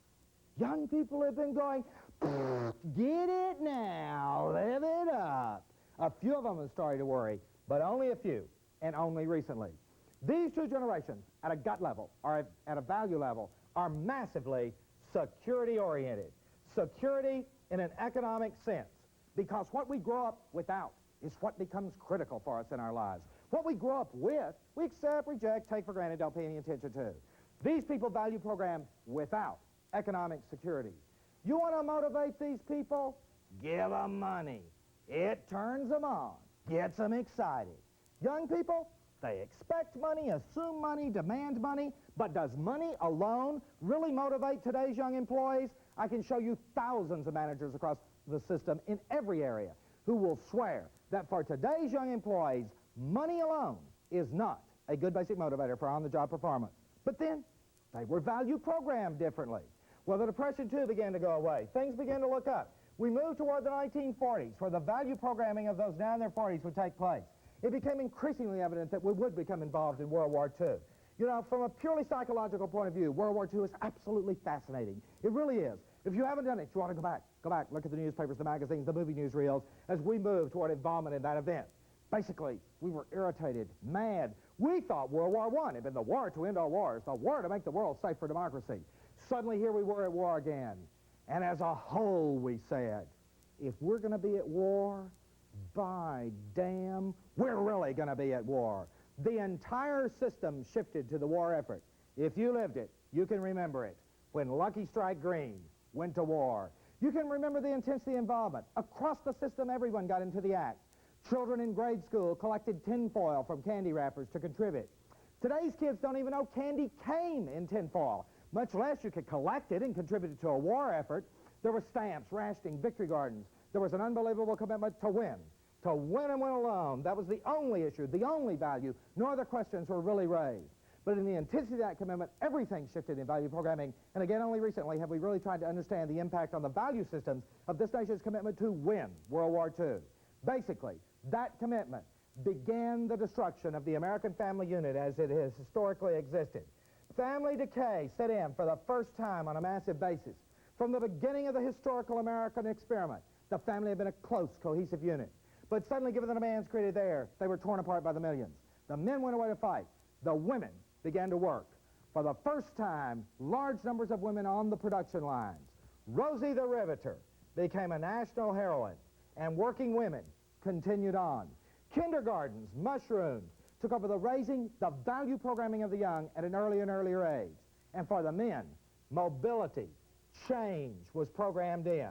have been going, get it now, live it up. A few of them have started to worry, but only a few, and only recently. These two generations, at a gut level, or at a value level, are massively security-oriented. Security in an economic sense, because what we grow up without is what becomes critical for us in our lives. What we grow up with, we accept, reject, take for granted, don't pay any attention to. These people value program without economic security. You want to motivate these people? Give them money. It turns them on, gets them excited. Young people, they expect money, assume money, demand money, but does money alone really motivate today's young employees? I can show you thousands of managers across the system in every area who will swear that for today's young employees, money alone is not a good basic motivator for on-the-job performance. But then, they were value programmed differently. Well, the Depression, too, began to go away. Things began to look up. We moved toward the 1940s, where the value programming of those now in their 40s would take place. It became increasingly evident that we would become involved in World War II. You know, from a purely psychological point of view, World War II is absolutely fascinating. It really is. If you haven't done it, you want to go back, look at the newspapers, the magazines, the movie newsreels, as we move toward involvement in that event. Basically, we were irritated, mad. We thought World War I had been the war to end all wars, the war to make the world safe for democracy. Suddenly, here we were at war again. And as a whole, we said, if we're going to be at war, by damn, we're really going to be at war. The entire system shifted to the war effort. If you lived it, you can remember it. When Lucky Strike Green went to war, you can remember the intensity involvement. Across the system, everyone got into the act. Children in grade school collected tinfoil from candy wrappers to contribute. Today's kids don't even know candy came in tinfoil, much less you could collect it and contribute it to a war effort. There were stamps, rationing, victory gardens. There was an unbelievable commitment to win and win alone. That was the only issue, the only value. No other questions were really raised. But in the intensity of that commitment, everything shifted in value programming. And again, only recently have we really tried to understand the impact on the value systems of this nation's commitment to win World War II. Basically, that commitment began the destruction of the American family unit as it has historically existed. Family decay set in for the first time on a massive basis. From the beginning of the historical American experiment, the family had been a close, cohesive unit. But suddenly, given the demands created there, they were torn apart by the millions. The men went away to fight. The women began to work. For the first time, large numbers of women on the production lines. Rosie the Riveter became a national heroine, and working women continued on. Kindergartens mushroomed, took over the raising, the value programming of the young at an earlier and earlier age. And for the men, mobility, change was programmed in.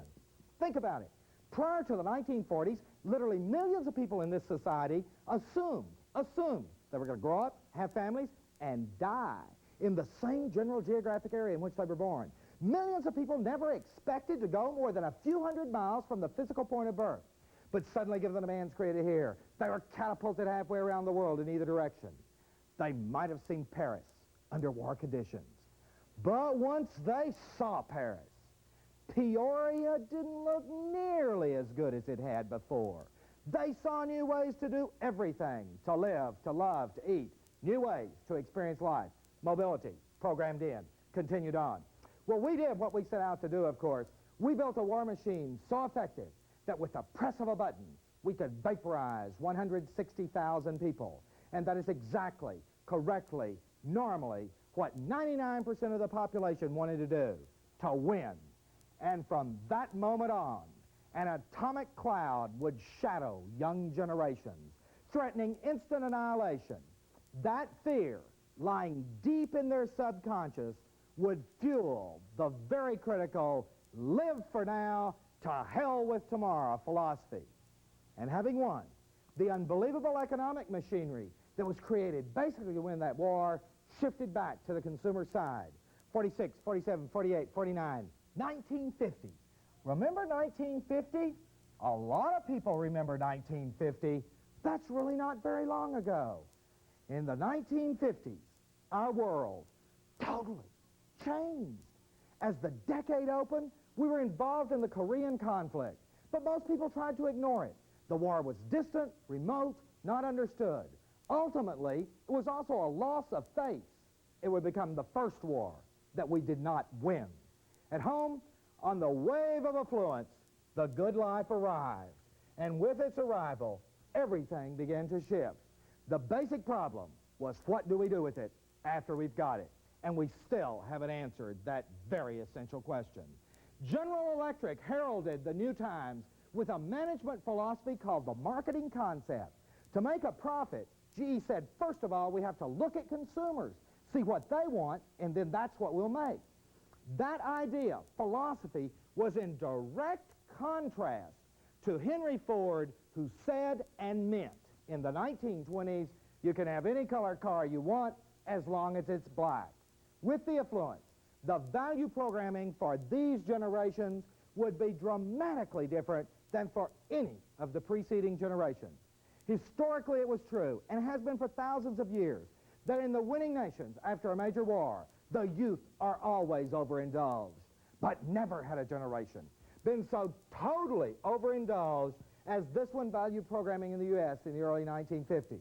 Think about it. Prior to the 1940s, literally millions of people in this society assumed they were going to grow up, have families, and die in the same general geographic area in which they were born. Millions of people never expected to go more than a few hundred miles from the physical point of birth. But suddenly, given the demands created here, they were catapulted halfway around the world in either direction. They might have seen Paris under war conditions. But once they saw Paris, Peoria didn't look nearly as good as it had before. They saw new ways to do everything, to live, to love, to eat, new ways to experience life. Mobility, programmed in, continued on. Well, we did what we set out to do, of course. We built a war machine so effective that with the press of a button, we could vaporize 160,000 people. And that is exactly, correctly, normally, what 99% of the population wanted to do, to win. And from that moment on, an atomic cloud would shadow young generations, threatening instant annihilation. That fear, lying deep in their subconscious, would fuel the very critical live for now, to hell with tomorrow philosophy. And having won, the unbelievable economic machinery that was created basically to win that war shifted back to the consumer side. 46, 47, 48, 49, 1950. Remember 1950? A lot of people remember 1950. That's really not very long ago. In the 1950s, our world totally changed. As the decade opened, we were involved in the Korean conflict, but most people tried to ignore it. The war was distant, remote, not understood. Ultimately, it was also a loss of faith. It would become the first war that we did not win. At home, on the wave of affluence, the good life arrived. And with its arrival, everything began to shift. The basic problem was, what do we do with it after we've got it? And we still haven't answered that very essential question. General Electric heralded the new times with a management philosophy called the marketing concept. To make a profit, GE said, first of all, we have to look at consumers, see what they want, and then that's what we'll make. That idea, philosophy, was in direct contrast to Henry Ford, who said and meant in the 1920s, you can have any color car you want as long as it's black. With the affluence, the value programming for these generations would be dramatically different than for any of the preceding generations. Historically, it was true, and has been for thousands of years, that in the winning nations after a major war, the youth are always overindulged. But never had a generation been so totally overindulged as this one value programming in the U.S. in the early 1950s.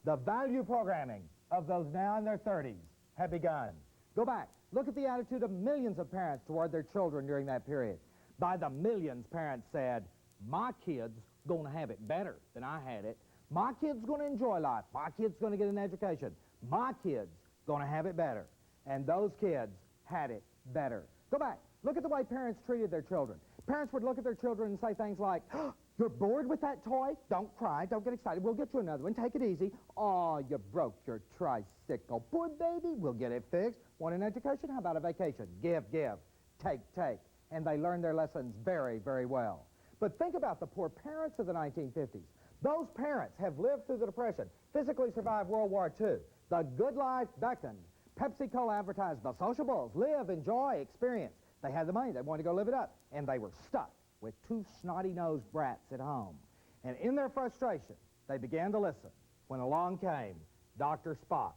The value programming of those now in their 30s had begun. Go back, look at the attitude of millions of parents toward their children during that period. By the millions, parents said, my kid's going to have it better than I had it. My kid's going to enjoy life. My kid's going to get an education. My kid's going to have it better. And those kids had it better. Go back. Look at the way parents treated their children. Parents would look at their children and say things like, oh, you're bored with that toy? Don't cry. Don't get excited. We'll get you another one. Take it easy. Oh, you broke your tricycle. Poor baby. We'll get it fixed. Want an education? How about a vacation? Give, give. Take, take. And they learned their lessons very, very well. But think about the poor parents of the 1950s. Those parents have lived through the Depression, physically survived World War II. The good life beckoned. Pepsi-Cola advertised the sociables, live, enjoy, experience. They had the money. They wanted to go live it up. And they were stuck with two snotty-nosed brats at home. And in their frustration, they began to listen when along came Dr. Spock.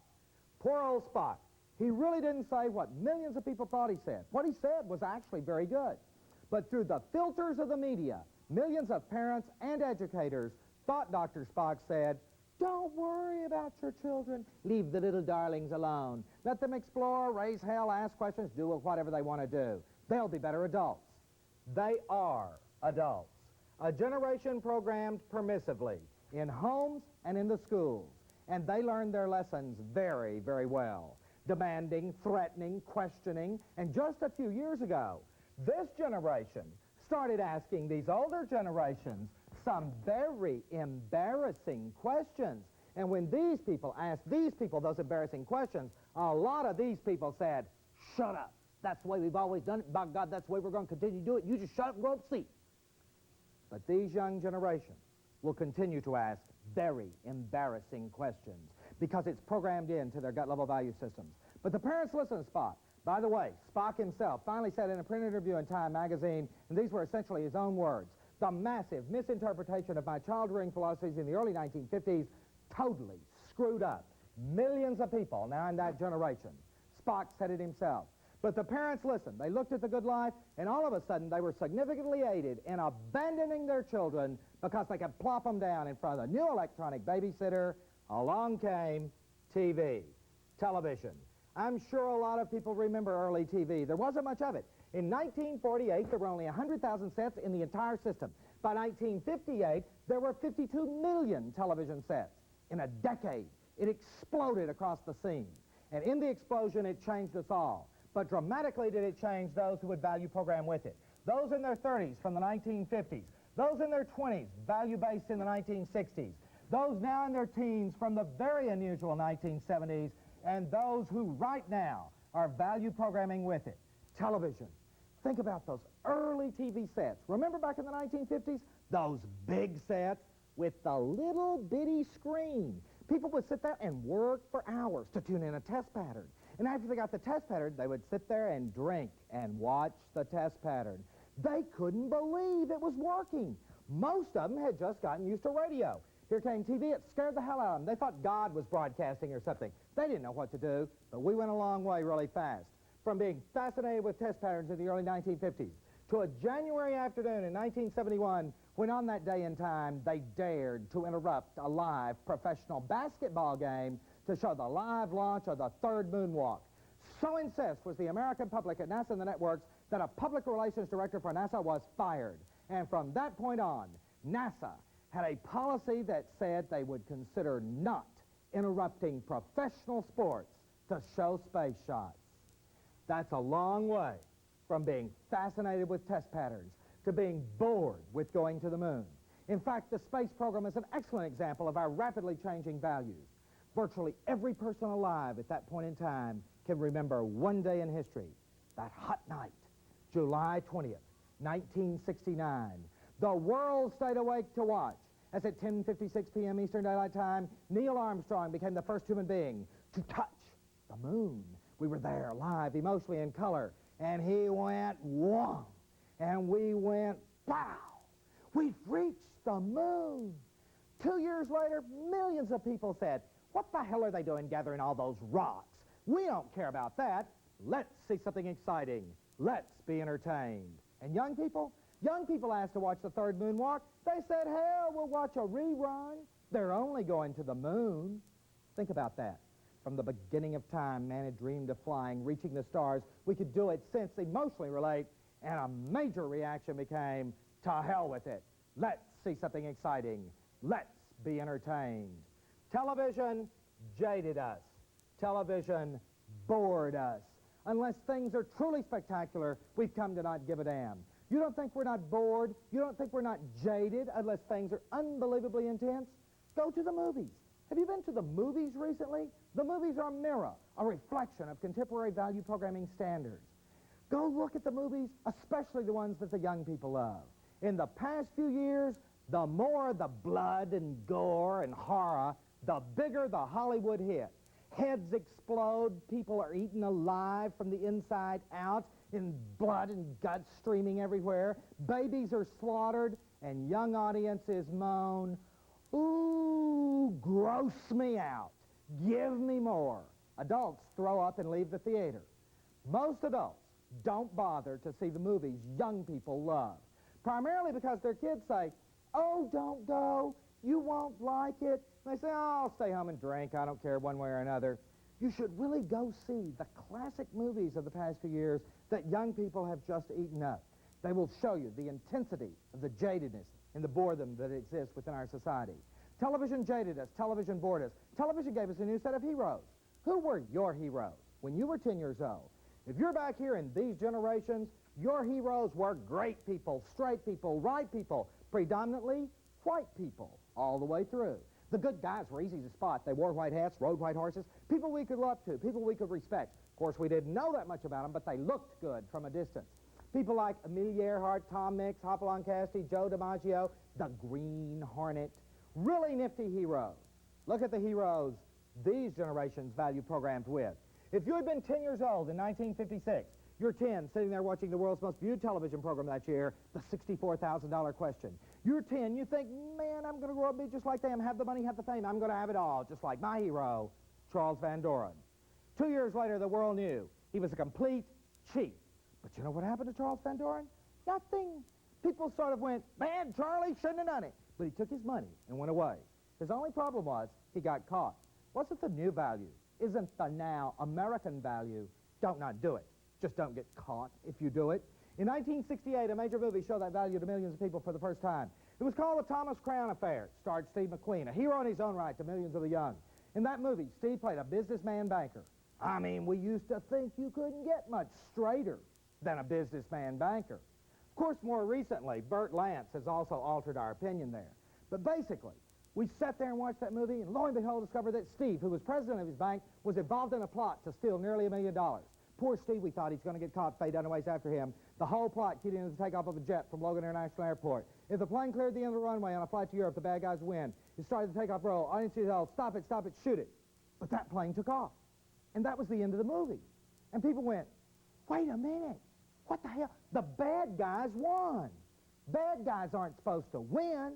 Poor old Spock. He really didn't say what millions of people thought he said. What he said was actually very good. But through the filters of the media, millions of parents and educators thought Dr. Spock said, don't worry about your children. Leave the little darlings alone. Let them explore, raise hell, ask questions, do whatever they want to do. They'll be better adults. They are adults. A generation programmed permissively in homes and in the schools. And they learned their lessons very, very well. Demanding, threatening, questioning. And just a few years ago, this generation started asking these older generations some very embarrassing questions. And when these people asked these people those embarrassing questions, a lot of these people said, shut up. That's the way we've always done it. By God, that's the way we're going to continue to do it. You just shut up and go up and see. But these young generations will continue to ask very embarrassing questions because it's programmed into their gut-level value systems. But the parents listen to Spock. By the way, Spock himself finally said in a print interview in Time magazine, and these were essentially his own words, the massive misinterpretation of my child-rearing philosophies in the early 1950s totally screwed up millions of people now in that generation. Spock said it himself. But the parents listened. They looked at the good life, and all of a sudden they were significantly aided in abandoning their children because they could plop them down in front of the new electronic babysitter. Along came TV, television. I'm sure a lot of people remember early TV. There wasn't much of it. In 1948, there were only 100,000 sets in the entire system. By 1958, there were 52 million television sets. In a decade, it exploded across the scene. And in the explosion, it changed us all. But dramatically did it change those who would value program with it. Those in their 30s from the 1950s. Those in their 20s, value-based in the 1960s. Those now in their teens from the very unusual 1970s. And those who right now are value programming with it. Television. Think about those early TV sets. Remember back in the 1950s? Those big sets with the little bitty screen. People would sit there and work for hours to tune in a test pattern. And after they got the test pattern, they would sit there and drink and watch the test pattern. They couldn't believe it was working. Most of them had just gotten used to radio. Here came TV, it scared the hell out of them. They thought God was broadcasting or something. They didn't know what to do, but we went a long way really fast. From being fascinated with test patterns in the early 1950s to a January afternoon in 1971 when on that day and time they dared to interrupt a live professional basketball game to show the live launch of the third moonwalk. So incensed was the American public at NASA and the networks that a public relations director for NASA was fired. And from that point on, NASA had a policy that said they would consider not interrupting professional sports to show space shots. That's a long way from being fascinated with test patterns to being bored with going to the moon. In fact, the space program is an excellent example of our rapidly changing values. Virtually every person alive at that point in time can remember one day in history that hot night, July 20th, 1969. The world stayed awake to watch as at 10:56 p.m. Eastern Daylight Time, Neil Armstrong became the first human being to touch the moon. We were there, live, emotionally in color, and he went, whoa, and we went, pow. We've reached the moon. 2 years later, millions of people said, what the hell are they doing gathering all those rocks? We don't care about that. Let's see something exciting. Let's be entertained. And young people asked to watch the third moonwalk. They said, hell, we'll watch a rerun. They're only going to the moon. Think about that. From the beginning of time, man had dreamed of flying, reaching the stars. We could do it, sense, emotionally relate, and a major reaction became, to hell with it. Let's see something exciting. Let's be entertained. Television jaded us. Television bored us. Unless things are truly spectacular, we've come to not give a damn. You don't think we're not bored? You don't think we're not jaded unless things are unbelievably intense? Go to the movies. Have you been to the movies recently? The movies are a mirror, a reflection of contemporary value programming standards. Go look at the movies, especially the ones that the young people love. In the past few years, the more the blood and gore and horror, the bigger the Hollywood hit. Heads explode, people are eaten alive from the inside out, in blood and guts streaming everywhere. Babies are slaughtered, and young audiences moan, ooh, gross me out. Give me more. Adults throw up and leave the theater. Most adults don't bother to see the movies young people love, primarily because their kids say, oh, don't go, you won't like it. And they say, oh, I'll stay home and drink, I don't care one way or another. You should really go see the classic movies of the past few years that young people have just eaten up. They will show you the intensity of the jadedness and the boredom that exists within our society. Television jaded us. Television bored us. Television gave us a new set of heroes. Who were your heroes when you were 10 years old? If you're back here in these generations, your heroes were great people, straight people, right people, predominantly white people all the way through. The good guys were easy to spot. They wore white hats, rode white horses, people we could love to, people we could respect. Of course, we didn't know that much about them, but they looked good from a distance. People like Amelia Earhart, Tom Mix, Hopalong Cassidy, Joe DiMaggio, the Green Hornet. Really nifty heroes. Look at the heroes these generations value programmed with. If you had been 10 years old in 1956, you're 10, sitting there watching the world's most viewed television program that year, the $64,000 question. You're 10, you think, man, I'm going to grow up and be just like them, have the money, have the fame, I'm going to have it all, just like my hero, Charles Van Doren. 2 years later, the world knew he was a complete cheat. But you know what happened to Charles Van Doren? Nothing. People sort of went, man, Charlie shouldn't have done it. But he took his money and went away. His only problem was he got caught. Wasn't the new value? Isn't the now American value? Don't not do it. Just don't get caught if you do it. In 1968, a major movie showed that value to millions of people for the first time. It was called The Thomas Crown Affair. It starred Steve McQueen, a hero in his own right to millions of the young. In that movie, Steve played a businessman banker. I mean, we used to think you couldn't get much straighter than a businessman banker. Of course, more recently, Burt Lance has also altered our opinion there. But basically, we sat there and watched that movie, and lo and behold, discovered that Steve, who was president of his bank, was involved in a plot to steal nearly $1 million. Poor Steve, we thought he's going to get caught. Faye Dunaway's after him. The whole plot keyed into the takeoff of a jet from Logan International Airport. If the plane cleared the end of the runway on a flight to Europe, the bad guys win. It started the takeoff roll. Audiences yelled, stop it, shoot it. But that plane took off. And that was the end of the movie. And people went, wait a minute. What the hell? The bad guys won. Bad guys aren't supposed to win,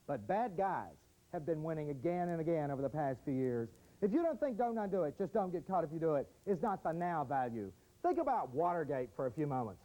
but bad guys have been winning again and again over the past few years. If you don't think don't not do it, just don't get caught if you do it, is not the now value. Think about Watergate for a few moments.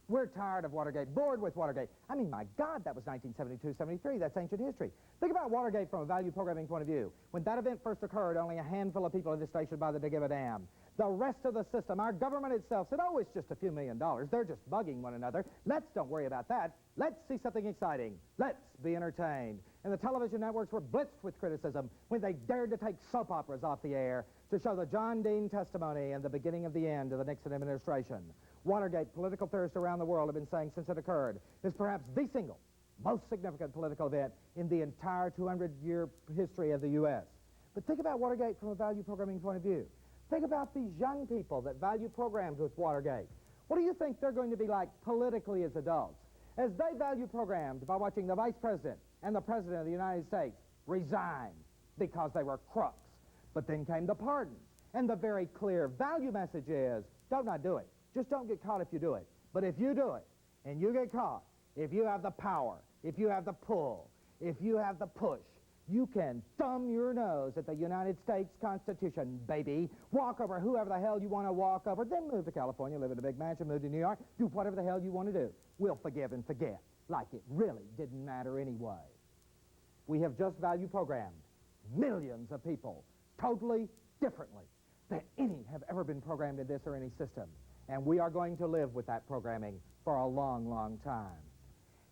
We're tired of Watergate, bored with Watergate. I mean, my God, that was 1972-73. That's ancient history. Think about Watergate from a value programming point of view. When that event first occurred, only a handful of people in this station bothered to give a damn. The rest of the system, our government itself, said, oh, it's just a few $1 million. They're just bugging one another. Let's don't worry about that. Let's see something exciting. Let's be entertained. And the television networks were blitzed with criticism when they dared to take soap operas off the air to show the John Dean testimony and the beginning of the end of the Nixon administration. Watergate, political theorists around the world have been saying since it occurred, is perhaps the single most significant political event in the entire 200-year history of the U.S. But think about Watergate from a value programming point of view. Think about these young people that value programmed with Watergate. What do you think they're going to be like politically as adults? As they value programs by watching the Vice President and the President of the United States resign because they were crooks. But then came the pardons. And the very clear value message is, don't not do it. Just don't get caught if you do it. But if you do it, and you get caught, if you have the power, if you have the pull, if you have the push, you can thumb your nose at the United States Constitution, baby. Walk over whoever the hell you want to walk over, then move to California, live in a big mansion, move to New York, do whatever the hell you want to do. We'll forgive and forget, like it really didn't matter anyway. We have just value programmed millions of people totally differently than any have ever been programmed in this or any system. And we are going to live with that programming for a long, long time.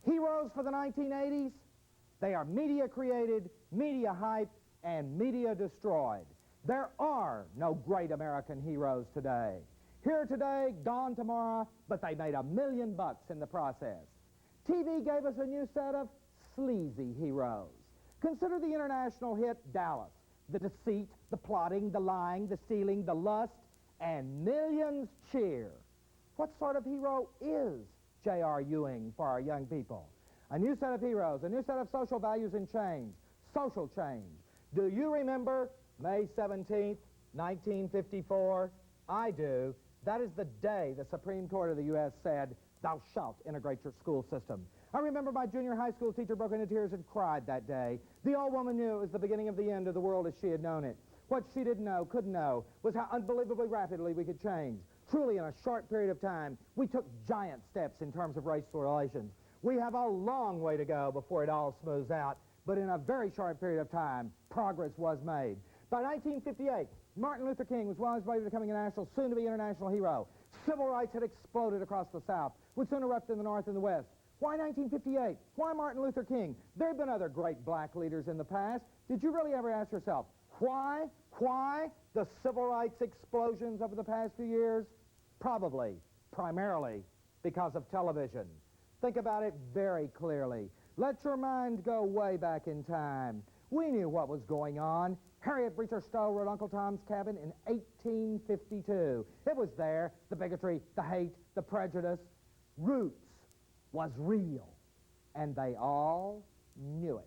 Heroes for the 1980s, they are media created, media hyped, and media destroyed. There are no great American heroes today. Here today, gone tomorrow, but they made $1 million in the process. TV gave us a new set of sleazy heroes. Consider the international hit Dallas. The deceit, the plotting, the lying, the stealing, the lust, and millions cheer. What sort of hero is J.R. Ewing for our young people? A new set of heroes, a new set of social values and change, social change. Do you remember May 17th, 1954? I do. That is the day the Supreme Court of the U.S. said, thou shalt integrate your school system. I remember my junior high school teacher broke into tears and cried that day. The old woman knew it was the beginning of the end of the world as she had known it. What she didn't know, couldn't know, was how unbelievably rapidly we could change. Truly, in a short period of time, we took giant steps in terms of racial relations. We have a long way to go before it all smooths out, but in a very short period of time, progress was made. By 1958, Martin Luther King was well on his way to becoming a national, soon-to-be international hero. Civil rights had exploded across the South, would soon erupt in the North and the West. Why 1958? Why Martin Luther King? There have been other great black leaders in the past. Did you really ever ask yourself, why the civil rights explosions over the past few years? Probably, primarily, because of television. Think about it very clearly. Let your mind go way back in time. We knew what was going on. Harriet Beecher Stowe wrote Uncle Tom's Cabin in 1852. It was there, the bigotry, the hate, the prejudice. Roots was real, and they all knew it.